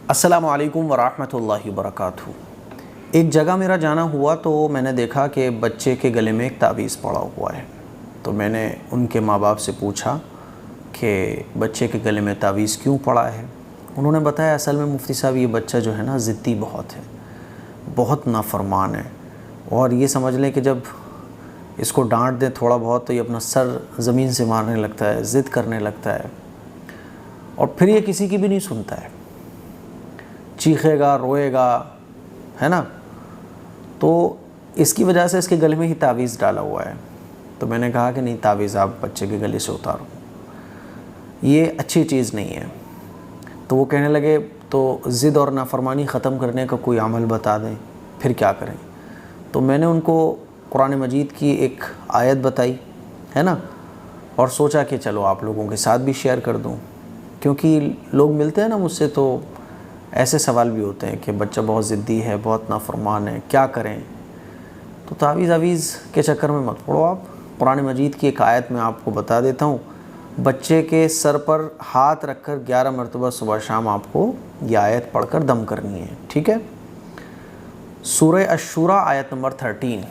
السلام علیکم ورحمۃ اللہ وبرکاتہ۔ ایک جگہ میرا جانا ہوا تو میں نے دیکھا کہ بچے کے گلے میں ایک تعویذ پڑا ہوا ہے۔ تو میں نے ان کے ماں باپ سے پوچھا کہ بچے کے گلے میں تعویذ کیوں پڑا ہے۔ انہوں نے بتایا اصل میں مفتی صاحب یہ بچہ جو ہے نا ضدی بہت ہے، بہت نافرمان ہے، اور یہ سمجھ لیں کہ جب اس کو ڈانٹ دیں تھوڑا بہت تو یہ اپنا سر زمین سے مارنے لگتا ہے، ضد کرنے لگتا ہے، اور پھر یہ کسی کی بھی نہیں سنتا ہے، چیخے گا، روئے گا، ہے نا۔ تو اس کی وجہ سے اس کے گلے میں ہی تعویذ ڈالا ہوا ہے۔ تو میں نے کہا کہ نہیں، تعویذ آپ بچے کے گلے سے اتارو، یہ اچھی چیز نہیں ہے۔ تو وہ کہنے لگے تو ضد اور نافرمانی ختم کرنے کا کوئی عمل بتا دیں، پھر کیا کریں۔ تو میں نے ان کو قرآن مجید کی ایک آیت بتائی ہے نا، اور سوچا کہ چلو آپ لوگوں کے ساتھ بھی شیئر کر دوں، کیونکہ لوگ ملتے ہیں نا مجھ سے تو ایسے سوال بھی ہوتے ہیں کہ بچہ بہت ضدی ہے، بہت نافرمان ہے، کیا کریں۔ تو تعویذ کے چکر میں مت پڑو آپ۔ قرآن مجید کی ایک آیت میں آپ کو بتا دیتا ہوں، بچے کے سر پر ہاتھ رکھ کر 11 مرتبہ صبح شام آپ کو یہ آیت پڑھ کر دم کرنی ہے، ٹھیک ہے۔ سورہ الشورى آیت نمبر 13،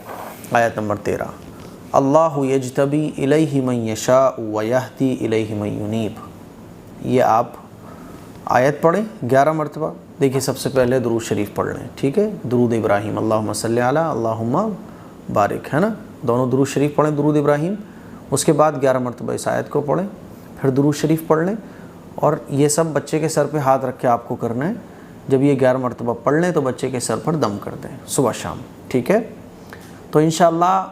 آیت نمبر 13، اللہ یجتبی الیہ من یشاء ویہدی الیہ من ینیب۔ یہ آپ آیت پڑھیں 11 مرتبہ۔ دیکھیے سب سے پہلے درود شریف پڑھ لیں، ٹھیک ہے، درود ابراہیم، اللہم صلی علی اللہم بارک، ہے نا، دونوں درود شریف پڑھیں، درود ابراہیم۔ اس کے بعد 11 مرتبہ اس آیت کو پڑھیں، پھر درود شریف پڑھ لیں، اور یہ سب بچے کے سر پہ ہاتھ رکھ کے آپ کو کرنا ہے۔ جب یہ 11 مرتبہ پڑھ لیں تو بچے کے سر پر دم کر دیں صبح شام، ٹھیک ہے۔ تو انشاءاللہ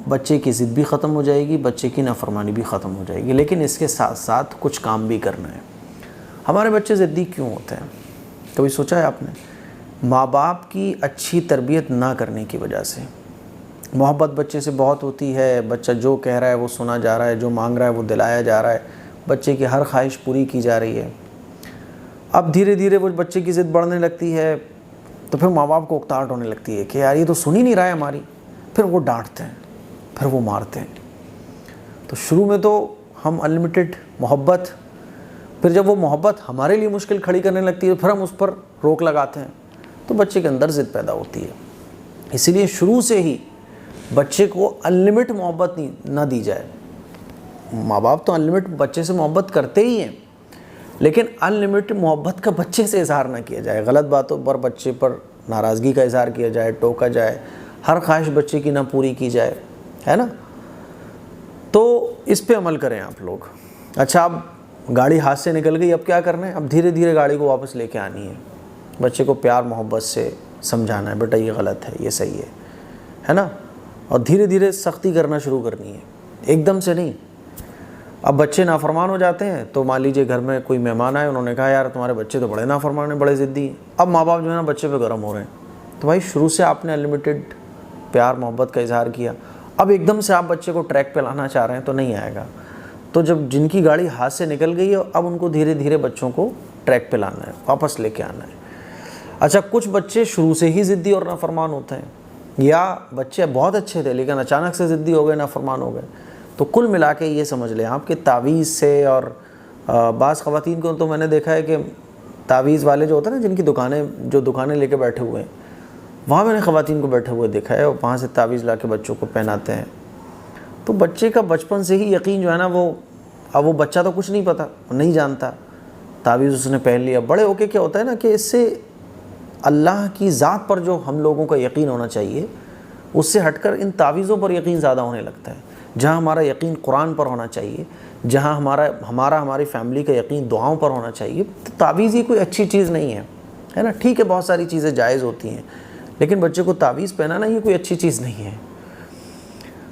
بچے کی ضد بھی ختم ہو جائے گی، بچے کی نافرمانی بھی ختم ہو جائے گی، لیکن اس کے ساتھ ساتھ کچھ کام بھی کرنا ہے۔ ہمارے بچے ضدی کیوں ہوتے ہیں؟ کبھی سوچا ہے آپ نے؟ ماں باپ کی اچھی تربیت نہ کرنے کی وجہ سے۔ محبت بچے سے بہت ہوتی ہے، بچہ جو کہہ رہا ہے وہ سنا جا رہا ہے، جو مانگ رہا ہے وہ دلایا جا رہا ہے، بچے کی ہر خواہش پوری کی جا رہی ہے۔ اب دھیرے دھیرے وہ بچے کی ضد بڑھنے لگتی ہے تو پھر ماں باپ کو اکتاہٹ ہونے لگتی ہے کہ یار یہ تو سن ہی نہیں رہا ہے ہماری، پھر وہ ڈانٹتے ہیں، پھر وہ مارتے ہیں۔ تو شروع میں تو ہم انلمیٹڈ محبت، پھر جب وہ محبت ہمارے لیے مشکل کھڑی کرنے لگتی ہے پھر ہم اس پر روک لگاتے ہیں، تو بچے کے اندر ضد پیدا ہوتی ہے۔ اسی لیے شروع سے ہی بچے کو انلمیٹ محبت نہ دی جائے۔ ماں باپ تو انلمیٹ بچے سے محبت کرتے ہی ہیں، لیکن انلمیٹ محبت کا بچے سے اظہار نہ کیا جائے، غلط باتوں پر بچے پر ناراضگی کا اظہار کیا جائے، ٹوکا جائے، ہر خواہش بچے کی نہ پوری کی جائے، ہے نا۔ تو اس پہ عمل کریں آپ لوگ۔ اچھا، اب گاڑی ہاتھ سے نکل گئی، اب کیا کرنا ہے؟ اب دھیرے دھیرے گاڑی کو واپس لے کے آنی ہے، بچے کو پیار محبت سے سمجھانا ہے، بیٹا یہ غلط ہے، یہ صحیح ہے نا، اور دھیرے دھیرے سختی کرنا شروع کرنی ہے، ایک دم سے نہیں۔ اب بچے نافرمان ہو جاتے ہیں تو مان لیجئے گھر میں کوئی مہمان آئے، انہوں نے کہا یار تمہارے بچے تو بڑے نافرمان ہیں، بڑے ضدی ہیں۔ اب ماں باپ جو ہے نا بچے پہ گرم ہو رہے ہیں، تو بھائی شروع سے آپ نے انلمیٹڈ پیار محبت کا اظہار کیا، اب ایک دم سے آپ بچے کو ٹریک پہ لانا چاہ رہے ہیں تو نہیں آئے گا۔ تو جب جن کی گاڑی ہاتھ سے نکل گئی ہے اب ان کو دھیرے دھیرے بچوں کو ٹریک پہ لانا ہے، واپس لے کے آنا ہے۔ اچھا، کچھ بچے شروع سے ہی ضدی اور نافرمان ہوتے ہیں، یا بچے بہت اچھے تھے لیکن اچانک سے ضدی ہو گئے، نافرمان ہو گئے۔ تو کل ملا کے یہ سمجھ لیں آپ کہ تعویذ سے، اور بعض خواتین کو تو میں نے دیکھا ہے کہ تعویذ والے جو ہوتے ہیں نا، جن کی دکانیں لے کے بیٹھے ہوئے ہیں، وہاں میں نے خواتین کو بیٹھے ہوئے دیکھا ہے، اور وہاں سے تعویذ لا کے بچوں کو پہناتے ہیں۔ تو بچے کا بچپن سے ہی یقین جو ہے نا وہ بچہ تو کچھ نہیں پتا، نہیں جانتا، تعویذ اس نے پہن لیا۔ بڑے ہو کے کیا ہوتا ہے نا کہ اس سے اللہ کی ذات پر جو ہم لوگوں کا یقین ہونا چاہیے اس سے ہٹ کر ان تعویذوں پر یقین زیادہ ہونے لگتا ہے۔ جہاں ہمارا یقین قرآن پر ہونا چاہیے، جہاں ہماری فیملی کا یقین دعاؤں پر ہونا چاہیے، تو تعویذ ہی کوئی اچھی چیز نہیں ہے نا۔ ٹھیک ہے، بہت ساری چیزیں جائز ہوتی ہیں، لیکن بچے کو تعویذ پہنانا یہ کوئی اچھی چیز نہیں ہے۔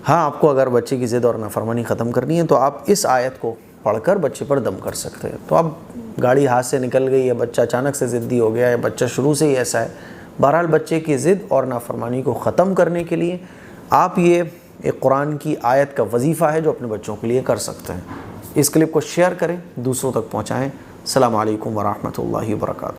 ہاں، آپ کو اگر بچے کی ضد اور نافرمانی ختم کرنی ہے تو آپ اس آیت کو پڑھ کر بچے پر دم کر سکتے ہیں۔ تو اب گاڑی ہاتھ سے نکل گئی، یا بچہ اچانک سے ضدی ہو گیا، یا بچہ شروع سے ہی ایسا ہے، بہرحال بچے کی ضد اور نافرمانی کو ختم کرنے کے لیے آپ یہ ایک قرآن کی آیت کا وظیفہ ہے جو اپنے بچوں کے لیے کر سکتے ہیں۔ اس کلپ کو شیئر کریں، دوسروں تک پہنچائیں۔ السلام علیکم ورحمۃ اللہ وبرکاتہ۔